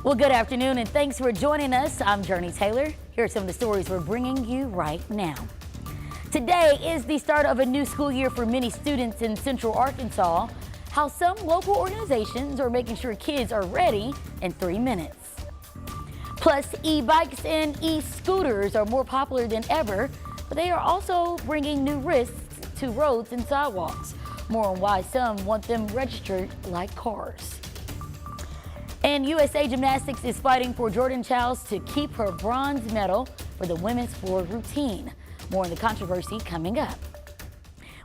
Well, good afternoon and thanks for joining us. I'm Jurnee Taylor. Here are some of the stories we're bringing you right now. Today is the start of a new school year for many students in Central Arkansas. How some local organizations are making sure kids are ready in 3 minutes. Plus, e-bikes and e-scooters are more popular than ever, but they are also bringing new risks to roads and sidewalks. More on why some want them registered like cars. And USA Gymnastics is fighting for Jordan Childs to keep her bronze medal for the women's floor routine. More on the controversy coming up.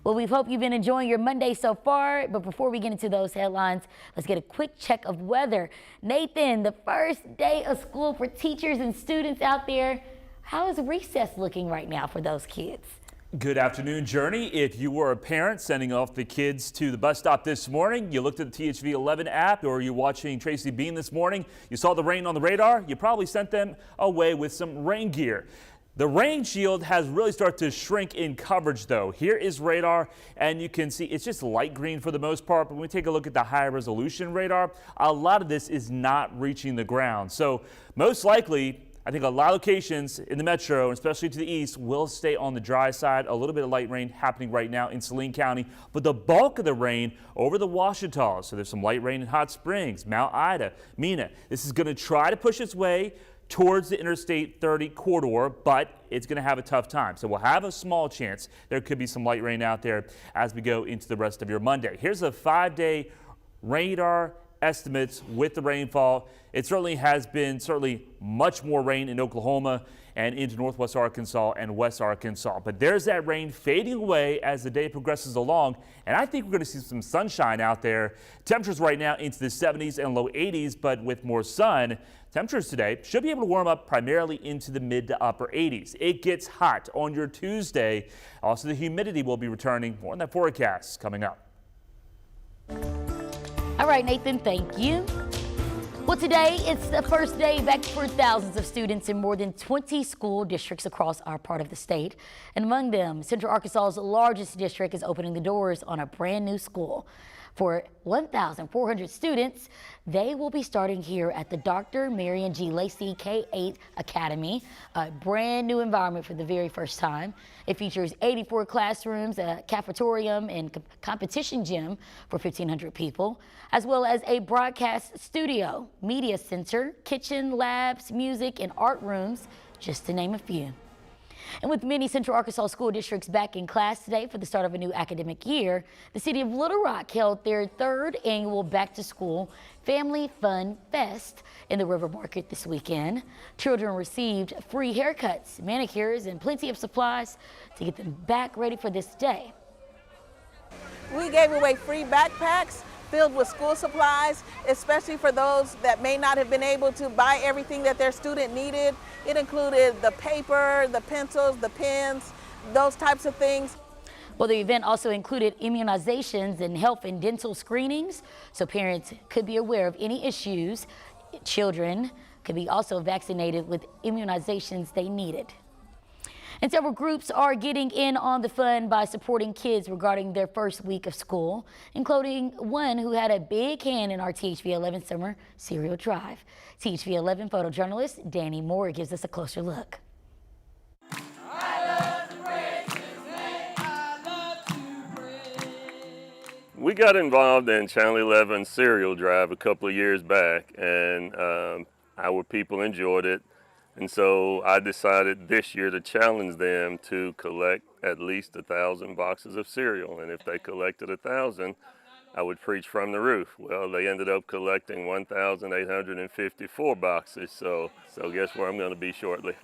Well, we hope you've been enjoying your Monday so far, but before we get into those headlines, let's get a quick check of weather. Nathan, the first day of school for teachers and students out there, how is recess looking right now for those kids? Good afternoon, Jurnee. If you were a parent sending off the kids to the bus stop this morning, you looked at the THV 11 app, or you're watching Tracy Bean this morning, you saw the rain on the radar, you probably sent them away with some rain gear. The rain shield has really started to shrink in coverage though. Here is radar, and you can see it's just light green for the most part, but when we take a look at the high resolution radar, a lot of this is not reaching the ground. So most likely, I think a lot of locations in the metro, especially to the east, will stay on the dry side. A little bit of light rain happening right now in Saline County, but the bulk of the rain over the Ouachita. So there's some light rain in Hot Springs, Mount Ida, Mena. This is going to try to push its way towards the Interstate 30 corridor, but it's going to have a tough time. So we'll have a small chance there could be some light rain out there as we go into the rest of your Monday. Here's a 5-day radar estimates with the rainfall. It certainly has been much more rain in Oklahoma and into northwest Arkansas and west Arkansas. But there's that rain fading away as the day progresses along, and I think we're going to see some sunshine out there. Temperatures right now into the 70s and low 80s, but with more sun, temperatures today should be able to warm up primarily into the mid to upper 80s. It gets hot on your Tuesday. Also, the humidity will be returning. More on that forecast coming up. All right, Nathan, thank you. Well, today it's the first day back for thousands of students in more than 20 school districts across our part of the state. And among them, Central Arkansas's largest district is opening the doors on a brand new school. For 1,400 students, they will be starting here at the Dr. Marion G. Lacey K-8 Academy, a brand new environment for the very first time. It features 84 classrooms, a cafeteria, and competition gym for 1,500 people, as well as a broadcast studio, media center, kitchen, labs, music, and art rooms, just to name a few. And with many Central Arkansas school districts back in class today for the start of a new academic year, the city of Little Rock held their 3rd annual Back to School Family Fun Fest in the River Market this weekend. Children received free haircuts, manicures, and plenty of supplies to get them back ready for this day. We gave away free backpacks filled with school supplies, especially for those that may not have been able to buy everything that their student needed. It included the paper, the pencils, the pens, those types of things. Well, the event also included immunizations and health and dental screenings, so parents could be aware of any issues. Children could be also vaccinated with immunizations they needed. And several groups are getting in on the fun by supporting kids regarding their first week of school, including one who had a big hand in our THV 11 summer cereal drive. THV 11 photojournalist Danny Moore gives us a closer look. We got involved in Channel 11 cereal drive a couple of years back, and our people enjoyed it. And so I decided this year to challenge them to collect at least 1,000 boxes of cereal. And if they collected 1,000, I would preach from the roof. Well, they ended up collecting 1,854 boxes. So guess where I'm going to be shortly.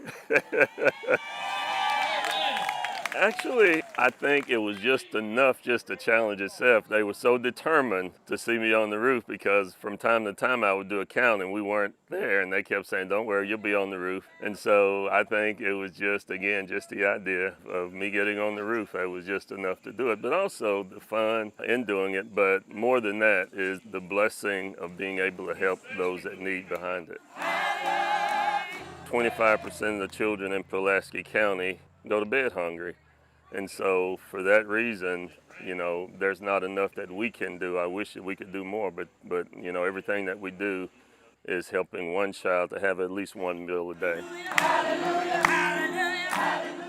Actually, I think it was just enough just to challenge itself. They were so determined to see me on the roof because from time to time I would do a count and we weren't there, and they kept saying, "Don't worry, you'll be on the roof." And so I think it was just, again, just the idea of me getting on the roof. It was just enough to do it, but also the fun in doing it. But more than that is the blessing of being able to help those that need behind it. 25% of the children in Pulaski County go to bed hungry. And so for that reason, you know, there's not enough that we can do. I wish that we could do more, but you know, everything that we do is helping one child to have at least one meal a day.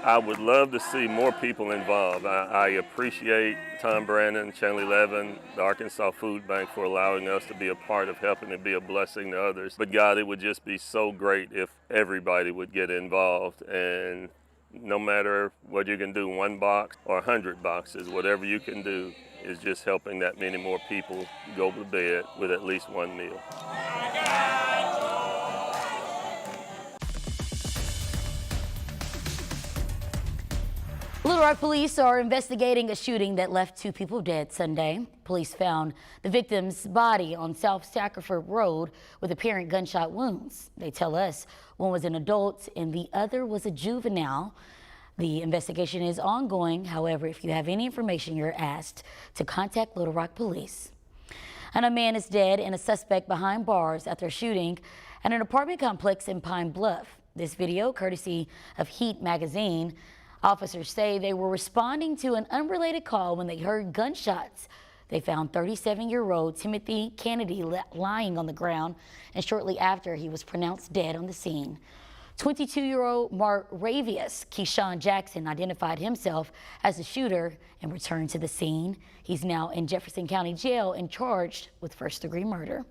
I would love to see more people involved. I appreciate Tom Brandon, Channel 11, the Arkansas Food Bank for allowing us to be a part of helping and be a blessing to others. But God, it would just be so great if everybody would get involved, and no matter what you can do, 1 box or 100 boxes, whatever you can do is just helping that many more people go to bed with at least one meal. Little Rock police are investigating a shooting that left 2 people dead Sunday. Police found the victim's body on South Shackelford Road with apparent gunshot wounds. They tell us one was an adult and the other was a juvenile. The investigation is ongoing. However, if you have any information, you're asked to contact Little Rock Police. And a man is dead and a suspect behind bars after a shooting at an apartment complex in Pine Bluff. This video, courtesy of Heat magazine. Officers say they were responding to an unrelated call when they heard gunshots. They found 37-year-old Timothy Kennedy lying on the ground, and shortly after, he was pronounced dead on the scene. 22-year-old Mark Ravius Keyshawn Jackson identified himself as the shooter and returned to the scene. He's now in Jefferson County Jail and charged with first-degree murder.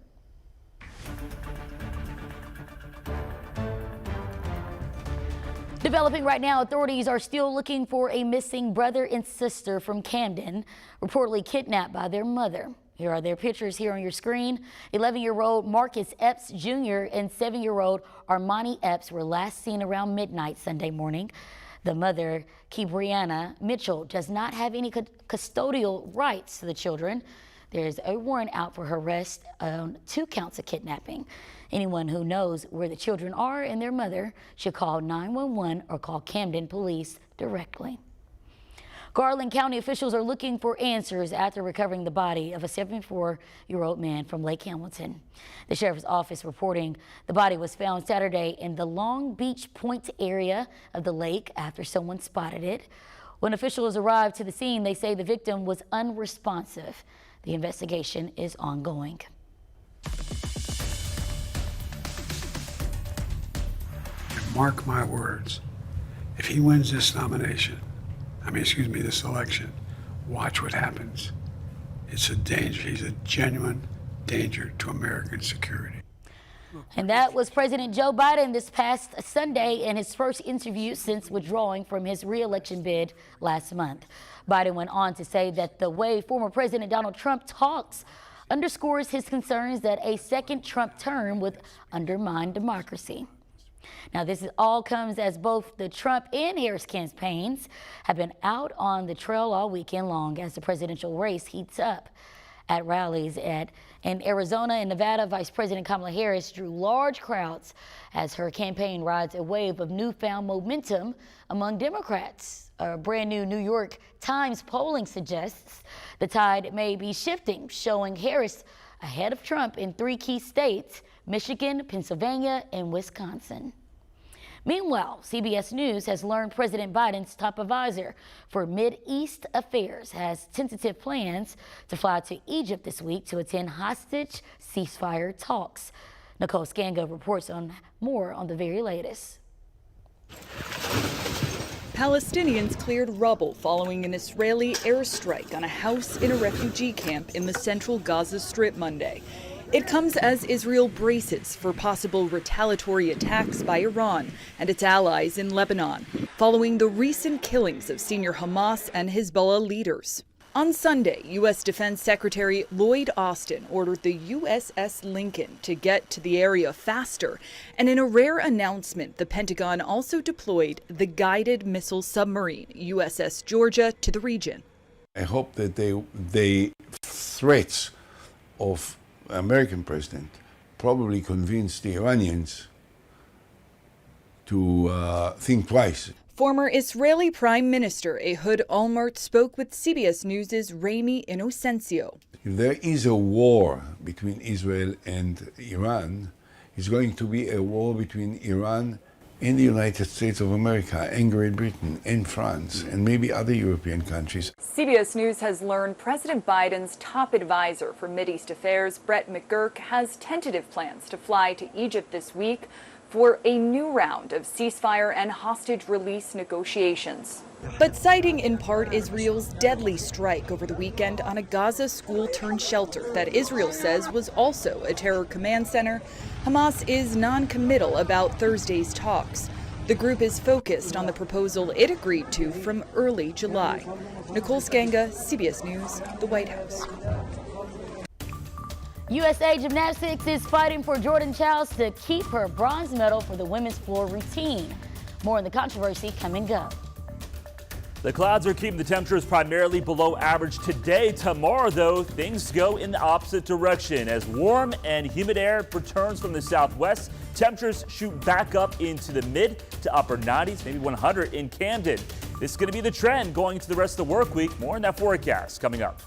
Developing right now, authorities are still looking for a missing brother and sister from Camden, reportedly kidnapped by their mother. Here are their pictures here on your screen. 11-year-old Marcus Epps Jr. and 7-year-old Armani Epps were last seen around midnight Sunday morning. The mother, Kibrianna Mitchell, does not have any custodial rights to the children. There's a warrant out for her arrest on 2 counts of kidnapping. Anyone who knows where the children are and their mother should call 911 or call Camden Police directly. Garland County officials are looking for answers after recovering the body of a 74-year-old man from Lake Hamilton. The sheriff's office reporting the body was found Saturday in the Long Beach Point area of the lake after someone spotted it. When officials arrived to the scene, they say the victim was unresponsive. The investigation is ongoing. Mark my words, if he wins this this election, watch what happens. It's a danger. He's a genuine danger to American security. And that was President Joe Biden this past Sunday in his first interview since withdrawing from his re-election bid last month. Biden went on to say that the way former President Donald Trump talks underscores his concerns that a second Trump term would undermine democracy. Now, this all comes as both the Trump and Harris campaigns have been out on the trail all weekend long as the presidential race heats up. At rallies in Arizona and Nevada, Vice President Kamala Harris drew large crowds as her campaign rides a wave of newfound momentum among Democrats. A brand new New York Times polling suggests the tide may be shifting, showing Harris ahead of Trump in 3 key states: Michigan, Pennsylvania, and Wisconsin. Meanwhile, CBS News has learned President Biden's top advisor for Mideast Affairs has tentative plans to fly to Egypt this week to attend hostage ceasefire talks. Nicole Scanga reports on more on the very latest. Palestinians cleared rubble following an Israeli airstrike on a house in a refugee camp in the central Gaza Strip Monday. It comes as Israel braces for possible retaliatory attacks by Iran and its allies in Lebanon, following the recent killings of senior Hamas and Hezbollah leaders. On Sunday, U.S. Defense Secretary Lloyd Austin ordered the USS Lincoln to get to the area faster, and in a rare announcement, the Pentagon also deployed the guided missile submarine USS Georgia to the region. I hope that the threats of American president probably convinced the Iranians to think twice. Former Israeli Prime Minister Ehud Olmert spoke with CBS News' Rami Inocencio. If there is a war between Israel and Iran, it's going to be a war between Iran in the United States of America, in Great Britain, in France, and maybe other European countries. CBS News has learned President Biden's top advisor for Mideast Affairs, Brett McGurk, has tentative plans to fly to Egypt this week for a new round of ceasefire and hostage release negotiations. But citing in part Israel's deadly strike over the weekend on a Gaza school-turned-shelter that Israel says was also a terror command center, Hamas is non-committal about Thursday's talks. The group is focused on the proposal it agreed to from early July. Nicole Skanga, CBS News, the White House. USA Gymnastics is fighting for Jordan Childs to keep her bronze medal for the women's floor routine. More on the controversy coming up. The clouds are keeping the temperatures primarily below average today. Tomorrow, though, things go in the opposite direction as warm and humid air returns from the southwest. Temperatures shoot back up into the mid to upper 90s, maybe 100 in Camden. This is going to be the trend going into the rest of the work week. More on that forecast coming up.